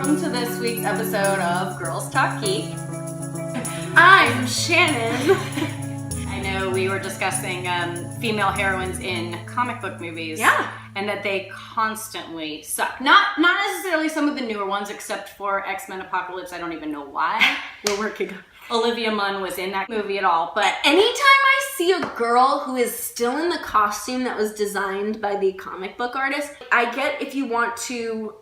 Welcome to this week's episode of Girls Talk Geek. I'm Shannon. I know we were discussing female heroines in comic book movies. Yeah. And that they constantly suck. Not necessarily some of the newer ones, except for X-Men Apocalypse. I don't even know why. We're working. Olivia Munn was in that movie at all, but Anytime I see a girl who is still in the costume that was designed by the comic book artist, I get if you want to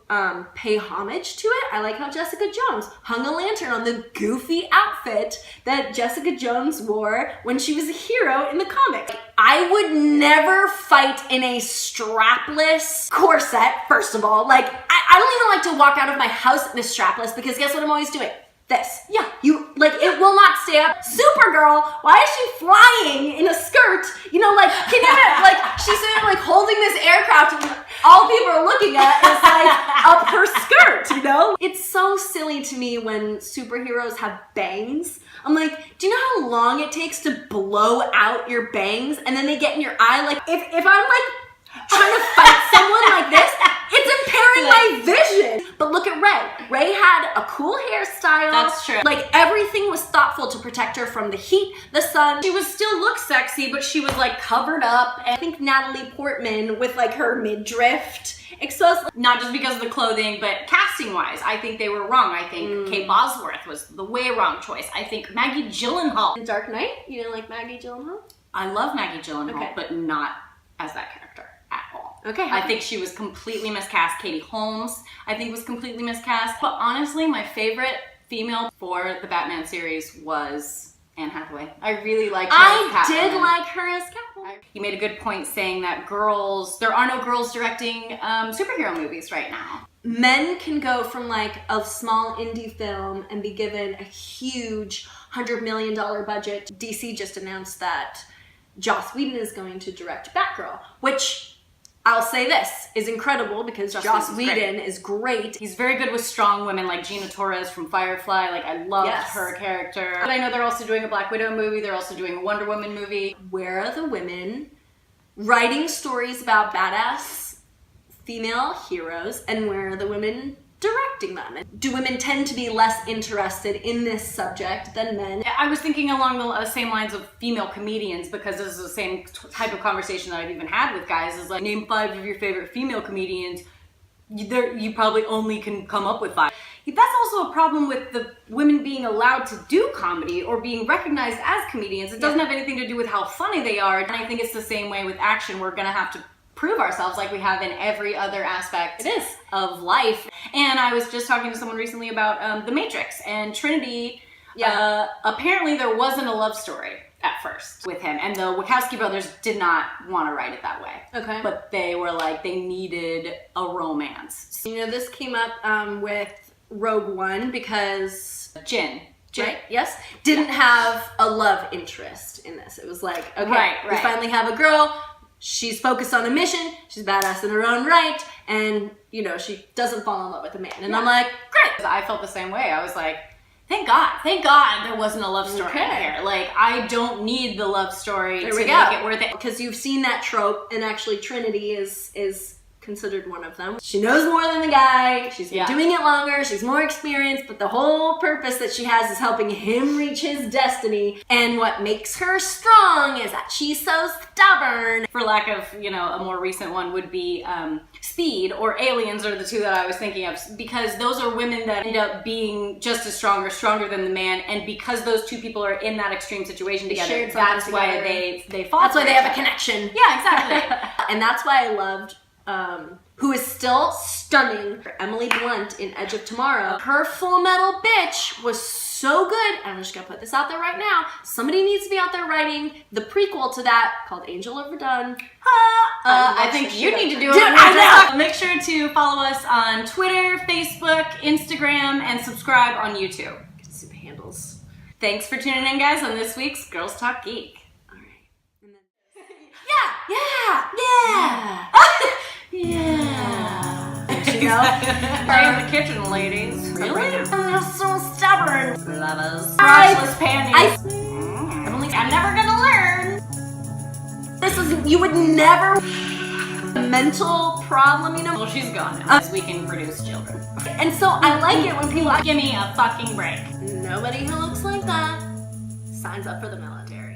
pay homage to it. I like how Jessica Jones hung a lantern on the goofy outfit that Jessica Jones wore when she was a hero in the comics. I would never fight in a strapless corset, first of all. Like, I don't even like to walk out of my house in a strapless because guess what I'm always doing? This. Yeah. It will not stay up. Supergirl, why is she flying in a skirt? You know, like, can you imagine, like, she's sitting, like, holding this aircraft and all people are looking at is, like, up her skirt, you know? It's so silly to me when superheroes have bangs. I'm like, do you know how long it takes to blow out your bangs and then they get in your eye? Like, if I'm, like, trying to fight someone like this, it's impairing my vision. But look at Ray. Ray had a cool hairstyle. That's true. Like, everything was thoughtful to protect her from the heat, the sun. she was still look sexy, but she was like covered up. I think Natalie Portman with like her midriff exposed. Not just because of the clothing, but casting-wise, I think they were wrong. I think Kate Bosworth was the way wrong choice. I think Maggie Gyllenhaal. In Dark Knight, you didn't like Maggie Gyllenhaal? I love Maggie Gyllenhaal, Okay. but not as that character at all. Okay. I think she was completely miscast. Katie Holmes, I think, was completely miscast. But honestly, my favorite female for the Batman series was Anne Hathaway. I really liked her as I did Catwoman. like her as Catwoman. You made a good point saying that there are no girls directing superhero movies right now. Men can go from like a small indie film and be given a huge $100 million budget. DC just announced that Joss Whedon is going to direct Batgirl, which I'll say this is incredible because Joss Whedon is great. He's very good with strong women like Gina Torres from Firefly. Like, I loved her character. But I know they're also doing a Black Widow movie. They're also doing a Wonder Woman movie. Where are the women writing stories about badass female heroes, and where are the women directing them? Do women tend to be less interested in this subject than men? I was thinking along the same lines of female comedians, because this is the same type of conversation that I've even had with guys, is like, name 5 of your favorite female comedians. You probably only can come up with 5. That's also a problem with the women being allowed to do comedy or being recognized as comedians. It doesn't have anything to do with how funny they are. And I think it's the same way with action. We're gonna have to prove ourselves like we have in every other aspect of life. And I was just talking to someone recently about The Matrix and Trinity. Yeah. Apparently there wasn't a love story at first with him, and the Wachowski brothers did not want to write it that way. Okay. But they were like, they needed a romance. You know, this came up with Rogue One because Jin. right? Yes. Didn't have a love interest in this. It was like, okay, Right. we finally have a girl. She's focused on a mission. She's badass in her own right. And, you know, she doesn't fall in love with a man. And I'm like, great. I felt the same way. I was like, thank God there wasn't a love story in here. Like, I don't need the love story to make it worth it. Because you've seen that trope, and actually Trinity is considered one of them. She knows more than the guy. She's been doing it longer. She's more experienced, but the whole purpose that she has is helping him reach his destiny. And what makes her strong is that she's so stubborn. For lack of, you know, a more recent one would be Speed or Aliens are the two that I was thinking of, because those are women that end up being just as strong or stronger than the man, and because those two people are in that extreme situation together, that's why they fall. That's why they have a connection. Yeah, exactly. And that's why I loved who is still stunning, Emily Blunt in Edge of Tomorrow. Her Full Metal Bitch was so good, and I'm just gonna put this out there right now. Somebody needs to be out there writing the prequel to that called Angel Overdone. I think you need to do it. Dude, I know. Make sure to follow us on Twitter, Facebook, Instagram, and subscribe on YouTube. See the handles. Thanks for tuning in, guys, on this week's Girls Talk Geek. All right. And then... You know, in the kitchen, ladies. Really? I'm so stubborn. Lovers. Crotchless panties. I'm never gonna learn. This is, you would never mental problem, you know? Well, she's gone now. We can produce children. And so I like it when people Give me a fucking break. nobody who looks like that signs up for the military.